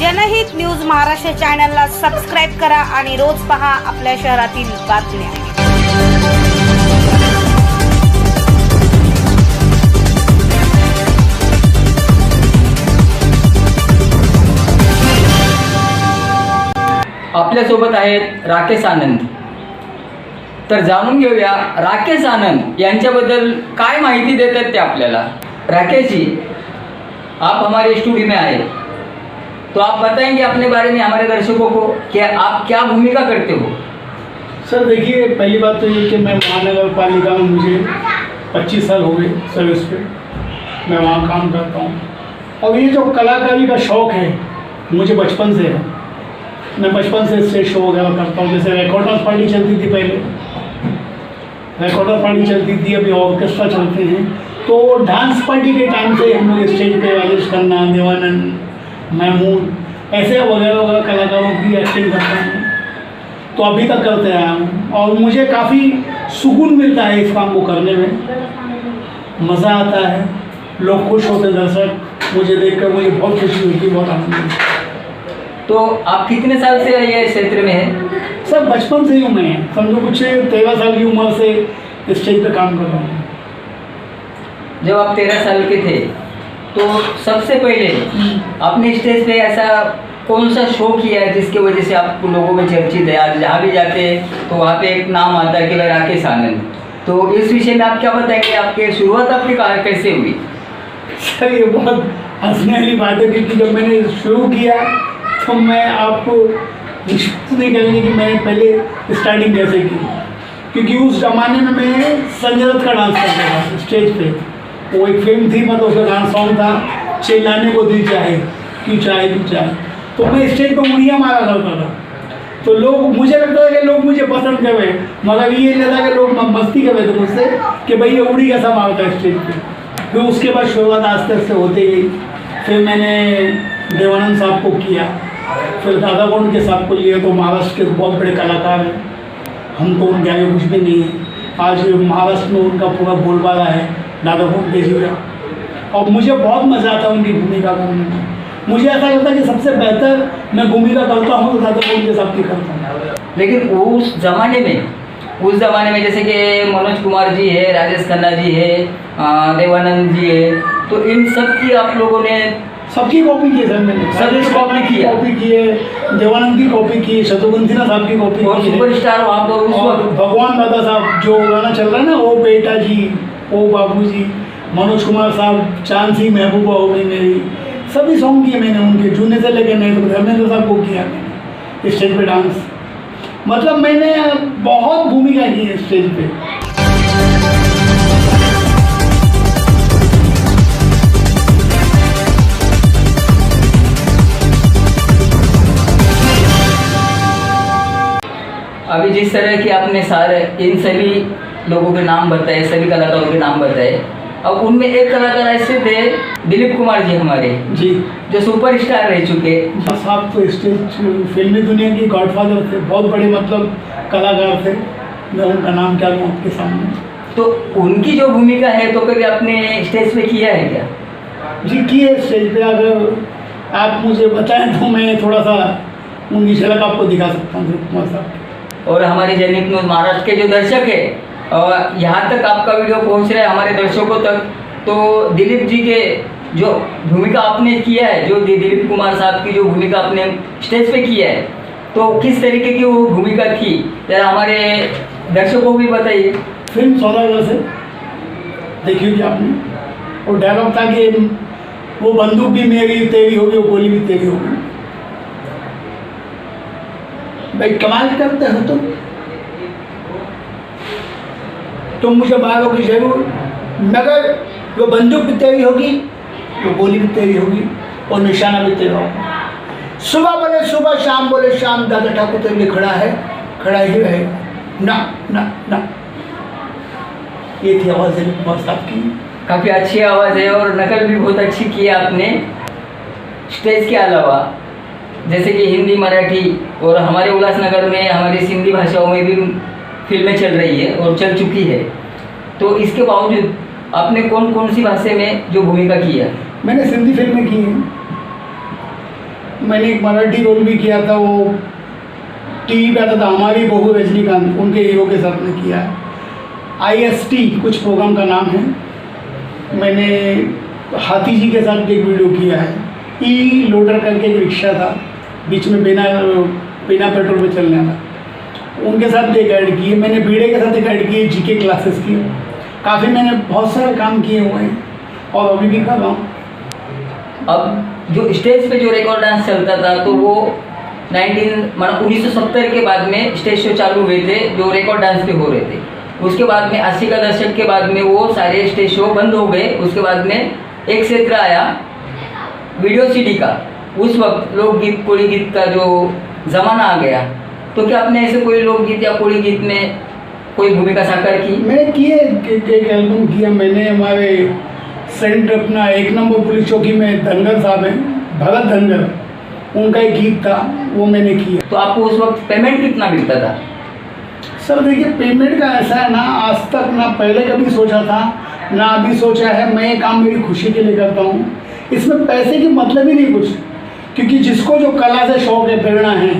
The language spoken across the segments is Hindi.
जनहित न्यूज महाराष्ट्र चॅनलला सबस्क्राईब करा आणि रोज पहा आपल्या शहरातील बातम्या। आपल्यासोबत आहेत राकेश आनंद। तर जाणून घेऊया राकेश आनंद यांच्याबद्दल काय माहिती देतात ते आपल्याला। राकेश जी, आप हमारे स्टूडियो में आए तो आप बताएंगे अपने बारे में हमारे दर्शकों को कि आप क्या भूमिका करते हो। सर देखिए, पहली बात तो ये कि मैं महानगर पालिका में मुझे 25 साल हो गए सर्विस पे, मैं वहाँ काम करता हूँ। और ये जो कलाकारी का शौक़ है मुझे बचपन से है। मैं बचपन से स्टेज शो वगैरह करता हूँ। जैसे रिकॉर्डर्स पार्टी चलती थी, पहले रिकॉर्डर पार्टी चलती थी, अभी ऑर्केस्ट्रा चलते हैं। तो डांस पार्टी के टाइम से हम लोग स्टेज पे राजेश खन्ना, देवानंद, महमूद ऐसे वगैरह वगैरह कलाकारों की एक्टिंग करते हैं। तो अभी तक करते आया हूँ और मुझे काफ़ी सुकून मिलता है इस काम को करने में, मज़ा आता है, लोग खुश होते, दर्शक मुझे देखकर मुझे बहुत खुशी होती है, बहुत आनंद मिलता है। तो आप कितने साल से ये क्षेत्र में हैं? सर बचपन से ही मैं समझो कुछ 13 साल की उम्र से स्टेज पे काम कर रहा हूँ। जब आप 13 साल के थे तो सबसे पहले आपने स्टेज पे ऐसा कौन सा शो किया है जिसके वजह से आप लोगों में चर्चित है? आज जहाँ भी जाते हैं तो वहाँ पे एक नाम आता है कि भाई राकेश आनंद। तो इस विषय में आप क्या बताएंगे, आपके शुरुआत आपकी कैसे हुई? सर ये बहुत हंसने वाली बात है, क्योंकि जब मैंने शुरू किया तो मैं आपको विश्वास नहीं करेंगे कि मैंने पहले स्टार्टिंग कैसे की। क्योंकि उस ज़माने में मैं संजय दत्त का डांस करता था स्टेज पे। वो एक फिल्म थी, मतलब उसका डांस सॉन्ग था चिल्लाने को दिल चाहे क्यों चाहे क्यों चाहे। तो मैं स्टेज पर उड़िया मारा करता था। तो लोग, मुझे लगता था कि लोग मुझे पसंद कर रहे, मगर ये नहीं था कि लोग मस्ती कर रहे थे मुझसे कि भाई ये उड़ी कैसा मारता है स्टेज पे। फिर उसके बाद शुरुआत आस्ते आस्ते होती गई। फिर मैंने देवानंद साहब को किया, फिर दादा गोंड के साहब को लिया। तो महाराष्ट्र के बहुत बड़े कलाकार हैं, हम तो उनके आगे कुछ भी नहीं है। आज महाराष्ट्र में उनका पूरा बोलबाला है दादा गोंड के जी का, और मुझे बहुत मज़ा आता है उनकी भूमिका करने में। मुझे ऐसा लगता है कि सबसे बेहतर मैं भूमिका करता हूँ तो दादा गोंड के साहब की करता हूँ। लेकिन उस ज़माने में जैसे कि मनोज कुमार जी है, राजेश खन्ना जी है, देवानंद जी है, तो इन सब की आप लोगों ने सबकी कॉपी की है सर मैंने। सबकी कॉपी की है, देवानंद की कॉपी की, शत्रुघ्न सिन्हा साहब की कॉपी और की है। सुपरस्टार वहाँ पर उस और वक्त भगवान दादा साहब जो गाना चल रहा है ना, ओ बेटा जी ओ बाबू जी, मनोज कुमार साहब, चांद सी महबूबा हो गई मेरी, सभी सॉन्ग किए मैंने उनके, जूने से लेकर नए तक। धर्मेंद्र साहब को किया मैंने स्टेज पे डांस। मतलब मैंने बहुत भूमिका की है स्टेज पे। अभी जिस तरह की आपने सारे इन सभी लोगों के नाम बताए, सभी कलाकारों के नाम बताए, अब उनमें एक कलाकार ऐसे थे दिलीप कुमार जी हमारे जी, जो सुपरस्टार रह चुके। साहब तो स्टेज फिल्मी दुनिया की गॉडफादर थे, बहुत बड़े मतलब कलाकार थे। मैं उनका नाम क्या लूँ आपके सामने। तो उनकी जो भूमिका है तो कभी आपने स्टेज पे किया है क्या? जी की है स्टेज पे। अगर आप मुझे बताएं तो मैं थोड़ा सा उनकी झलक आपको दिखा सकता हूँ दिलीप कुमार साहब। और हमारे जनहित न्यूज़ महाराष्ट्र के जो दर्शक है, और यहाँ तक आपका वीडियो पहुँच रहा है हमारे दर्शकों तक, तो दिलीप जी के जो भूमिका आपने किया है, जो दिलीप कुमार साहब की जो भूमिका आपने स्टेज पे किया है, तो किस तरीके की वो भूमिका थी जरा हमारे दर्शकों को भी बताइए। फिल्म सौदागर से देखी होगी आपने, और डायलॉग था कि वो बंदूक भी मेरी तेरी होगी, वो गोली भी तेरी होगी। भाई कमाल करते हो तुम मुझे मारोगे जरूर, मगर वो बंदूक भी तेरी होगी, वो गोली भी तेरी होगी, और निशाना भी तेरा होगा। सुबह बोले सुबह, शाम बोले शाम, दादा ठाकुर तेरे लिए खड़ा ही रहेगा ना ना ना। ये थी आवाज़ दिलीप कुमार साहब की। काफ़ी अच्छी आवाज़ है और नकल भी बहुत अच्छी की है आपने। स्टेज के अलावा जैसे कि हिंदी, मराठी और हमारे उल्लासनगर में हमारी सिंधी भाषाओं में भी फिल्में चल रही है और चल चुकी है, तो इसके बावजूद आपने कौन कौन सी भाषा में जो भूमिका की है? मैंने सिंधी फिल्में की हैं, मैंने एक मराठी रोल भी किया था, वो टीवी पे आता था, हमारी बहू रजनीकांत, उनके हीरो के साथ में किया है। IST कुछ प्रोग्राम का नाम है। मैंने हाथी जी के साथ भी एक वीडियो किया है। ई लोडर करके एक रिक्शा था, बीच में बिना पेट्रोल पे चलने वाला, उनके साथ भी एक ऐड की है। मैंने बीड़े के साथ एक ऐड की है, GK क्लासेस की। काफ़ी मैंने बहुत सारे काम किए हुए हैं और अभी भी कर रहा हूँ। अब जो स्टेज पे जो रिकॉर्ड डांस चलता था, तो वो 1970 के बाद में स्टेज शो चालू हुए थे जो रिकॉर्ड डांस पे हो रहे थे। उसके बाद में 80 का दशक के बाद में वो सारे स्टेज शो बंद हो गए। उसके बाद में एक क्षेत्र आया वीडियो CD का। उस वक्त लोकगीत कोड़ी गीत का जो ज़माना आ गया, तो क्या आपने ऐसे कोई लोकगीत या कोड़ी गीत में कोई भूमिका साकार की? मैंने किए, एक एल्बम किया मैंने। हमारे सेंट अपना 1 नंबर पुलिस चौकी में धनगर साहब हैं, भरत धनगर, उनका एक गीत था, वो मैंने किया। तो आपको उस वक्त पेमेंट कितना मिलता था? सर देखिए, पेमेंट का ऐसा है ना, आज तक ना पहले कभी सोचा था ना अभी सोचा है। मैं ये काम मेरी खुशी के लिए करता हूँ, इसमें पैसे की मतलब ही नहीं कुछ। क्योंकि जिसको जो कला से शौक है, प्रेरणा है,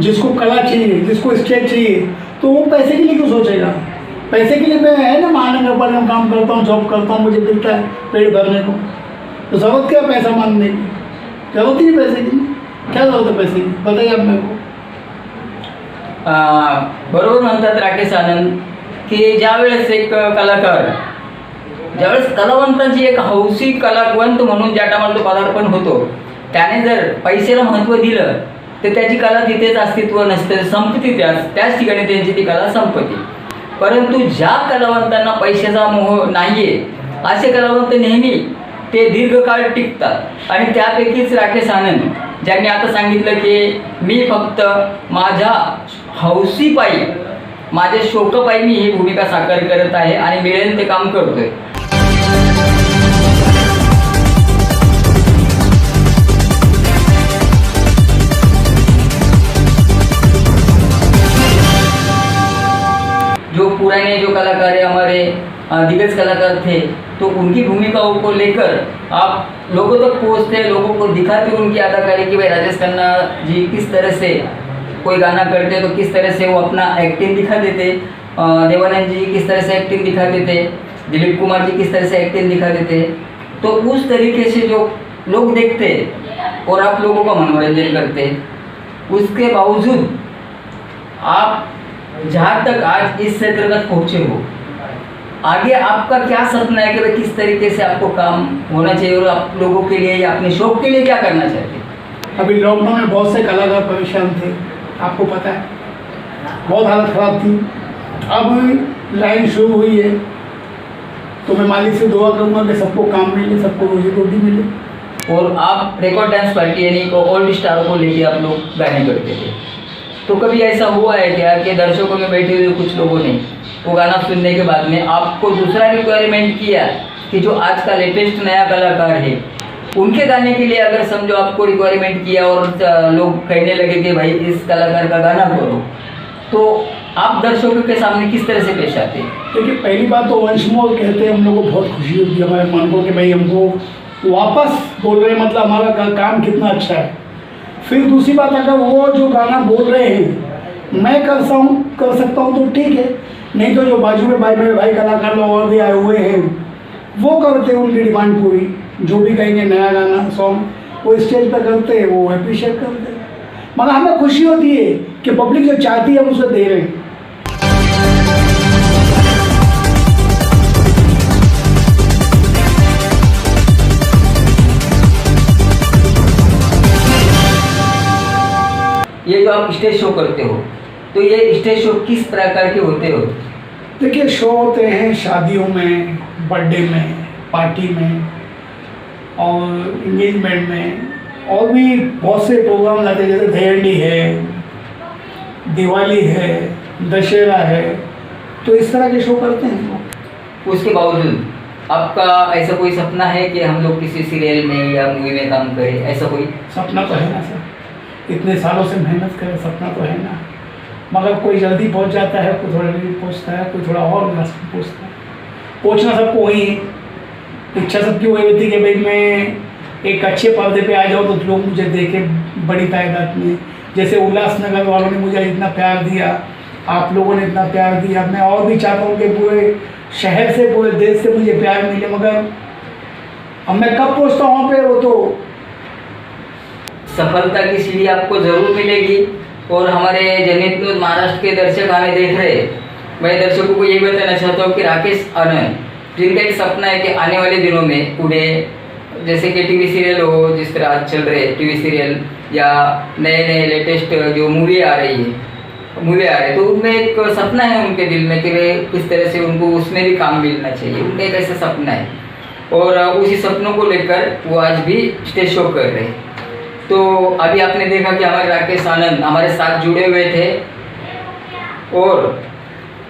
जिसको कला चाहिए, जिसको स्टेज चाहिए, तो वो पैसे के लिए क्यों सोचेगा? पैसे के लिए मैं है ना, महानगर पर मैं काम करता हूँ, जॉब करता हूँ, मुझे मिलता है पेट भरने को, तो ज़रूरत क्या पैसा मांगने की? जरूरत ही नहीं पैसे की। क्या जरूरत है पैसे की, बताइए आप मेरे को। बरोबर म्हणतात राकेश आनंद की ज्यावेळेस एक कलाकार, ज्यावेळेस कलावंतांची एक हौसी कलावंत म्हणून ज्या टायमाला तो पदार्पण होतो, त्याने जर पैशाला महत्त्व दिलं तर त्याची कला तिथेच अस्तित्व नसते, संपती त्याच ठिकाणी त्यांची ती कला संपते. परंतु ज्या कलावंतांना पैशाचा मोह नाहीये, असे कलावंत नेहमी ते दीर्घकाळ टिकतात. आणि त्यापैकीच राकेश आनंद, ज्यांनी आता सांगितलं की मी फक्त माझ्या हौसीपायी, माझ्या शोकापायी मी ही भूमिका साकार करत आहे आणि मिळेल ते काम करतोय. जो पुराने जो कलाकार है, हमारे दिग्गज कलाकार थे, तो उनकी भूमिकाओं को लेकर आप लोगों तक पहुँचते, लोगों को दिखाते उनकी अदाकारी कि भाई राजेश खन्ना जी किस तरह से कोई गाना करते तो किस तरह से वो अपना एक्टिंग दिखा देते, देवानंद जी किस तरह से एक्टिंग दिखा देते, दिलीप कुमार जी किस तरह से एक्टिंग दिखा देते. तो उस तरीके से जो लोग देखते और आप लोगों का मनोरंजन करते, उसके बावजूद आप जहाँ तक आज इस क्षेत्र तक पहुँचे हो, आगे आपका क्या सपना है कि भाई किस तरीके से आपको काम होना चाहिए और आप लोगों के लिए या अपने शौक के लिए क्या करना चाहते हैं? अभी लॉकडाउन में बहुत से कलाकार परेशान थे, आपको पता है, बहुत हालत ख़राब थी। अब लाइन शुरू हुई है, तो मैं मालिक से दुआ करूँगा कि सबको काम मिले, सबको रोजी रोटी मिले. और आप रिकॉर्ड डांस पार्टी यानी ओल्ड स्टार को लेके आप लोग गाने करते थे, तो कभी ऐसा हुआ है क्या कि दर्शकों में बैठे हुए कुछ लोगों ने वो गाना सुनने के बाद में आपको दूसरा रिक्वायरमेंट किया कि जो आज का लेटेस्ट नया कलाकार है उनके गाने के लिए, अगर समझो आपको रिक्वायरमेंट किया और लोग कहने लगे कि भाई इस कलाकार का गाना करो, तो आप दर्शकों के सामने किस तरह से पेश आते हैं? क्योंकि पहली बात तो वंश मोर कहते हैं, हम लोग को बहुत खुशी होती है हमारे मन को कि भाई हमको वापस बोल रहे हैं, मतलब हमारा काम कितना अच्छा है. फिर दूसरी बात, अगर वो जो गाना बोल रहे हैं मैं कर सकता हूँ तो ठीक है, नहीं तो जो बाजू में भाई कलाकार लोग और भी आए हुए हैं वो करते हैं, उनकी डिमांड पूरी, जो भी कहेंगे नया गाना सॉन्ग वो स्टेज पर करते हैं, वो अप्रिशिएट करते हैं. मगर हमें खुशी होती है कि पब्लिक जो चाहती है हम उसे दे रहे हैं. ये जो आप स्टेज शो करते हो, तो ये स्टेज शो किस प्रकार के होते हो? देखिए, शो होते हैं शादियों में, बर्थडे में, पार्टी में और इंगेजमेंट में, और भी बहुत से प्रोग्राम लाते हैं, जैसे दहीहंडी है, दिवाली है, दशहरा है, तो इस तरह के शो करते हैं. उसके बावजूद आपका ऐसा कोई सपना है कि हम लोग किसी सीरियल में या मूवी में काम करें, ऐसा कोई सपना तो है ना सर, इतने सालों से मेहनत करें, सपना तो है ना. मगर कोई जल्दी पहुंच जाता है, कोई थोड़ा लेट पहुंचता है, कोई थोड़ा और पहुंचता है. पहुंचना सबको वही है, इच्छा सबकी वही होती है कि भाई मैं एक अच्छे पर्दे पे आ जाऊँ तो लोग मुझे देखें, बड़ी तादाद में। जैसे उल्लासनगर वालों ने मुझे इतना प्यार दिया, आप लोगों ने इतना प्यार दिया, मैं और भी चाहता हूँ कि पूरे शहर से, पूरे देश से मुझे प्यार मिले, मगर अब मैं कब पहुँचता हूँ वहाँ पे, वो तो सफलता की सीढ़ी आपको जरूर मिलेगी। और हमारे जनहित न्यूज़ महाराष्ट्र के दर्शक हमें देख रहे, मैं दर्शकों को ये बताना चाहता हूँ कि राकेश आनंद जिनका एक सपना है कि आने वाले दिनों में उन्हें जैसे कि टीवी सीरियल हो, जिस तरह आज चल रहे टीवी सीरियल या नए नए लेटेस्ट जो मूवी आ रही है, तो उनमें एक सपना है उनके दिल में कि वे किस तरह से उनको उसमें भी काम मिलना चाहिए। उनका एक ऐसा सपना है और उसी सपनों को लेकर वो आज भी स्टेज शो कर रहे हैं। तो अभी आपने देखा कि हमारे राकेश आनंद हमारे साथ जुड़े हुए थे और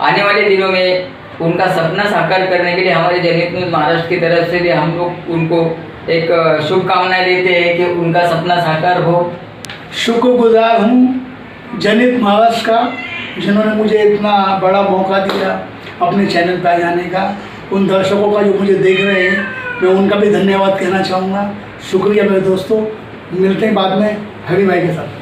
आने वाले दिनों में उनका सपना साकार करने के लिए हमारे जनहित न्यूज़ महाराष्ट्र की तरफ से भी हम लोग उनको एक शुभकामनाएं देते हैं कि उनका सपना साकार हो। शुक्रगुजार हूँ जनहित महाराष्ट्र का, जिन्होंने मुझे इतना बड़ा मौका दिया अपने चैनल पर जाने का। उन दर्शकों का जो मुझे देख रहे हैं, मैं उनका भी धन्यवाद कहना चाहूँगा। शुक्रिया मेरे दोस्तों, मिलते हैं बाद में हरी भाई के साथ।